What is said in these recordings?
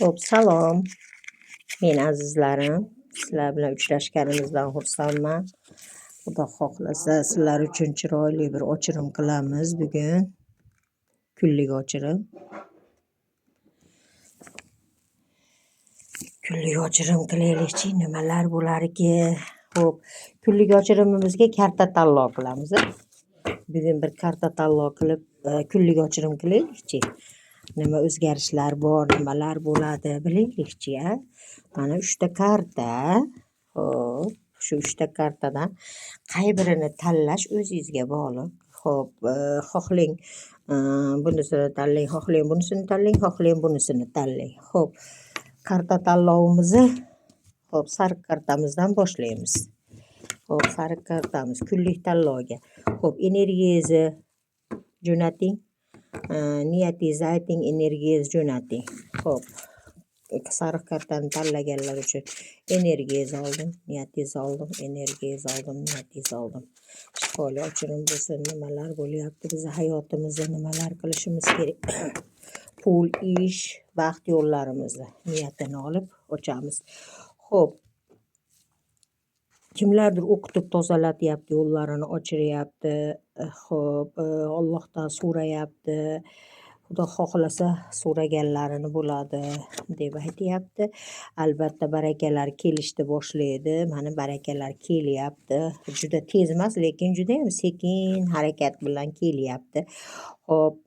Xo'p, salom, meni azizlarim. Sizlar bilan uchrashganimizdan xursandman. Xudo xohlasa, sizlar uchun chiroyli bir ochirim qilamiz bugun. Kunlik ochirim. Kunlik ochirim qilaylikchi, nimalar bo'larki? Xo'p, kunlik ochirimimizga karta tanlov qilamiz. Bugun bir karta tanlov qilib, kunlik ochirim qilaylikchi. Nima o'zgarishlar bor, nimalar bo'ladi bilaylikchi. Mana 3 ta karta. Xo'p, shu 3 ta kartadan qay birini tanlash o'zingizga bog'liq. Xo'p, xohlang bunisini tanlang, xohlang bunisini tanlang, xohlang bunisini tanlang. Xo'p, karta tanlovimizni sariq kartamizdan boshlaymiz. Xo'p, sariq kartamiz kunlik tanlovga. Xo'p, energiyangizni jo'nating. Niyatingizni ayting, energiyangizni jo'nating. Xo'p, sariq kartani tanlaganlar uchun energiyangizni oldim, niyatingizni oldim, energiyangizni oldim, niyatingizni oldim. Shifoli ochirim bo'lsin, nimalar bo'lyapti, bizni hayotimizda nimalar qilishimiz kerak. Pul, ish, baxt yo'llarimizni niyatini olib ochamiz. Xo'p, kimlardir o'qitib tozalatyapti, yo'llarini ochiryapti. Xo'p, Allohdan so'rayapti. Xudo xohlasa so'raganlarini bo'ladi deb aytyapti. Albatta barakalar kelishni boshlaydi. Mana barakalar kelyapti. Juda tez emas, lekin juda ham sekin harakat bilan kelyapti. Xo'p,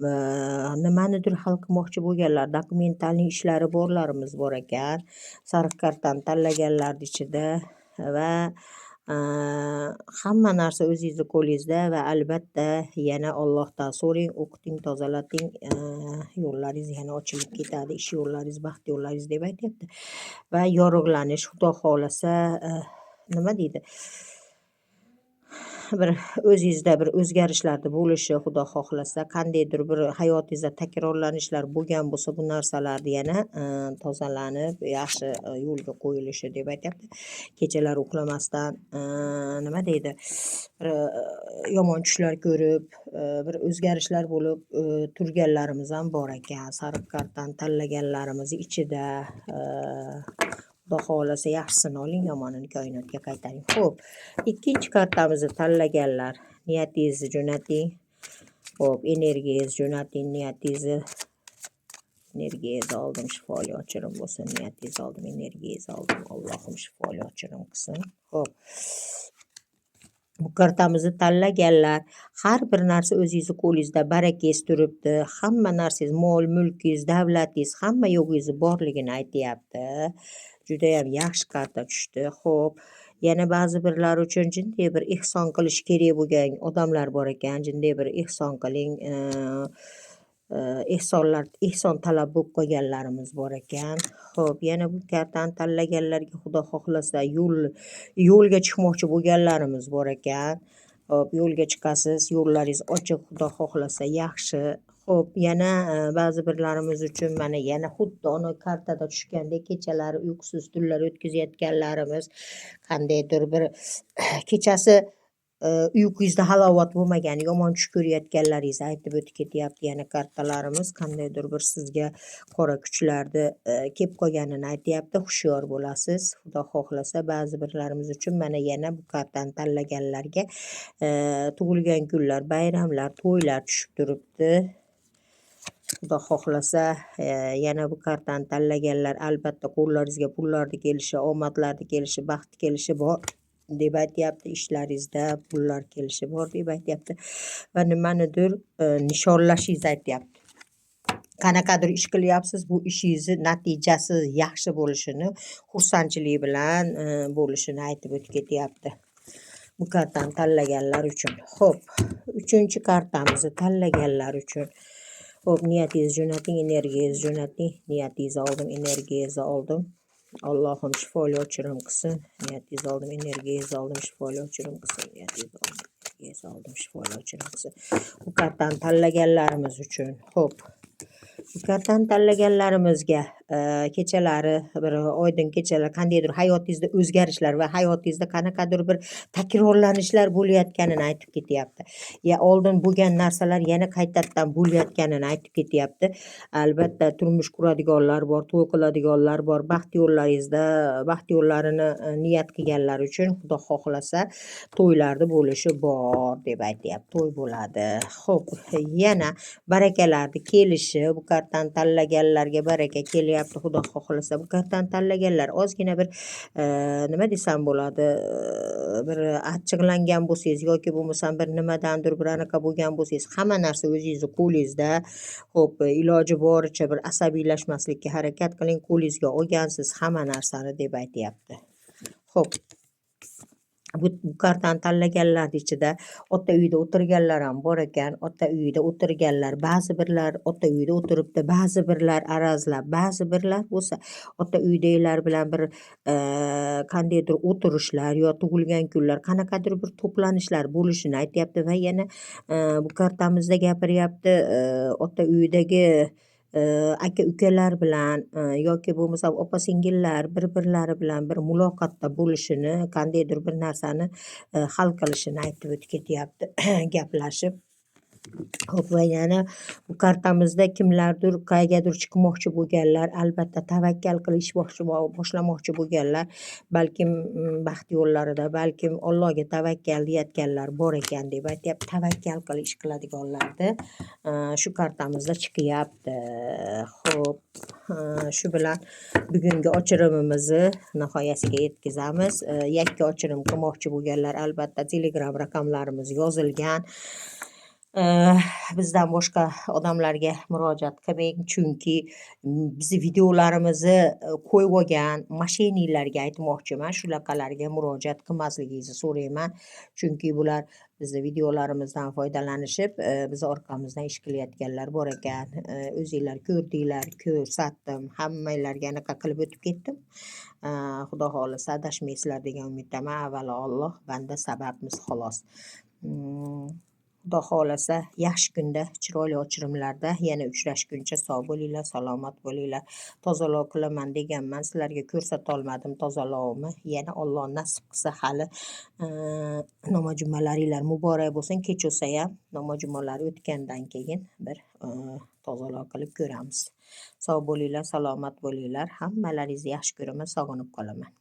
nimanidir hal qilmoqchi bo'lganlar, dokumentalniy ishlari borlarimiz bor ekan. Sariq kartani tanlaganlar ichida va hamma narsa o'zingizni qo'lingizda va albatta yana Allohdan so'rang, o'qiting, tozalating, yo'llaringiz yana ochilib ketadi, ish yo'llaringiz, baxt yo'llaringiz deb aytyapti. Va yorug'lanish, Xudo xohlasa, nima deydi? Bir o'zingizda bir o'zgarishlar bo'lishi, Xudo xohlasa, qandaydir bir hayotingizda takrorlanishlar bo'lgan bo'lsa, bu narsalarni yana tozalanib, yaxshi yo'lga qo'yilishi deb aytyapti. Kechalar uxlamasdan nima deydi? Yomon tushlar ko'rib, bir o'zgarishlar bo'lib turganlarimiz ham bor ekan. Sariq kartani tanlaganlarimiz ichida Xudo xohlasa yaxshisini oling, yomonini koinotga qaytaring. Xo'p, ikkinchi kartamizni tanlaganlar, niyatingizni jo'nating. Xo'p, energiyangizni jo'nating, niyatingizni. Energiyangizni oldim, shifoli ochirim bo'lsin. Niyatingizni oldim, energiyangizni oldim. Allohim shifoli ochirim qilsin. Xo'p, bu kartamizni tanlaganlar, har bir narsa o'zingizni qo'lingizda, barakangiz turibdi. Hamma narsangiz, mol, mulkingiz, davlatingiz, hamma yo'g'ingizni borligini aytyapti. Juda ham yaxshi karta tushdi. Xo'p, yana ba'zi birlar uchun jinday bir ehson qilish kerak bo'lgan odamlar bor ekan. Jinday bir ehson qiling, ehson talab bo'lib qolganlarimiz bor ekan. Xo'p, yana bu kartani tanlaganlarga Xudo xohlasa yo'lga chiqmoqchi bo'lganlarimiz bor ekan. Xo'p, yo'lga chiqasiz, yo'llaringiz ochiq, Xudo xohlasa yaxshi. Xo'p, yana ba'zi birlarimiz uchun mana yana xuddi ona kartada tushgandek kechalari uyqusiz tunlar o'tkazayotganlarimiz, qandaydir bir kechasi uyqungizda halovat bo'lmagan, yomon tush ko'rayotganlaringizni aytib o'tib ketyapti yana kartalarimiz. Qandaydir bir sizga qora kuchlarni kelib qolganini aytyapti. Hushyor bo'lasiz. Xudo xohlasa ba'zi birlarimiz uchun mana yana bu kartani tanlaganlarga tug'ilgan kunlar, bayramlar, to'ylar tushib turibdi. Xudo xohlasa yana bu kartani tanlaganlar albatta qo'llaringizga pullarni kelishi, omadlarni kelishi, baxt kelishi bor deb aytyapti. Ishlaringizda pullar kelishi bor deb aytyapti va nimanidir nishonlashingizni aytyapti. Qanaqadir ish qilyapsiz, bu ishingizni natijasi yaxshi bo'lishini, xursandchilik bilan bo'lishini aytib o'tib ketyapti. Bu kartani tanlaganlar uchun. Xo'p, 3-chi kartamizni tanlaganlar uchun. Xo'p, niyatingizni jo'nating, energiyangizni jo'nating. Niyatingizni oldim, energiyangizni oldim. Allohim shifoli ochirim qilsin. Niyatingizni oldim, energiyangizni oldim, shifoli ochirim qilsin. Niyatingizni oldim, energiyangizni oldim, shifoli ochirim qilsin. Bu kartani tanlaganlarimiz uchun. Xo'p, bu kartani tanlaganlarimizga kechalari bir oydin kechalar qandaydir hayotingizda o'zgarishlar va hayotingizda qanaqadir bir takrorlanishlar bo'layotganini aytib ketyapti. Oldin bo'lgan narsalar yana qaytadan bo'layotganini aytib ketyapti. Albatta turmush quradiganlar bor, to'y qiladiganlar bor. Baxt yo'llaringizda baxt yo'llarini niyat qilganlar uchun Xudo xohlasa to'ylarni bo'lishi bor deb aytyapti. To'y bo'ladi. Xo'p, yana barakalarni kelishi, bu kartani tanlaganlarga baraka kelyapti. Xudo xohlasa bu kartani tanlaganlar ozgina bir nima desam bo'ladi, bir achchiqlangan bo'lsangiz yoki bo'lmasam bir nimadandir bir anaqa bo'lgan bo'lsangiz, hamma narsa o'zingizni qo'lingizda. Xo'p, iloji boricha bir asabiylashmaslikka harakat qiling, qo'lingizga olgansiz hamma narsani deb aytyapti. Xo'p, bu kartani tanlaganlar ichida ota uyida o'tirganlar ham bor ekan. Ota uyida o'tirganlar, ba'zi birlar ota uyida o'tiribdi, ba'zi birlar arazlab, ba'zi birlar bo'lsa ota uydagilar bilan bir qandaydir o'tirishlar yo tug'ilgan kunlar, qanaqadir bir to'planishlar bo'lishini aytyapti va yana bu kartamizda gapiryapti ota uyidagi aka-ukalar bilan yoki bo'lmasa opa-singillar bir-birlari bilan bir muloqotda bo'lishini, qandaydir bir narsani hal qilishini aytib o'tib ketyapti gaplashib. Xo'p, va yana bu kartamizda kimlardir qaygadir chiqmoqchi bo'lganlar, albatta tavakkal boshlamoqchi bo'lganlar, balkim baxt yo'llarida, balkim Allohga tavakkal deyotganlar bor ekan deb aytyapti. Tavakkal qilib ish qiladiganlarni shu kartamizda chiqyapti. Xo'p, shu bilan bugungi ochirimimizni nihoyasiga yetkazamiz. Yakka ochirim qilmoqchi bo'lganlar albatta Telegram raqamlarimiz yozilgan. Bizdan boshqa odamlarga murojaat qilmang, chunki bizni videolarimizni qo'yib olgan mashenilarga aytmoqchiman, shunaqalarga murojaat qilmasligingizni so'rayman, chunki bular bizni videolarimizdan foydalanishib bizni orqamizdan ish qilayotganlar bor ekan. O'zinglar ko'rdinglar, ko'rsatdim, hammanglarga anaqa qilib o'tib ketdim. Xudo xohlasa adashmaysizlar degan umiddaman. Avvalo Alloh, banda sababmiz xolos. Xudo xohlasa yaxshi kunda, chiroyli ochirimlarda yana uchrashguncha sog' bo'linglar, salomat bo'linglar. Tozaloq qilaman deganman, sizlarga ko'rsata olmadim tozalog'imni. Yana Alloh nasib qilsa hali namoz jumalaringlar muborak bo'lsin. Kech bo'lsa ham namoz jumalari o'tgandan keyin bir tozaloq qilib ko'ramiz. Sog' bo'linglar, salomat bo'linglar. Hammalaringizni yaxshi ko'raman, sog'inib qolaman.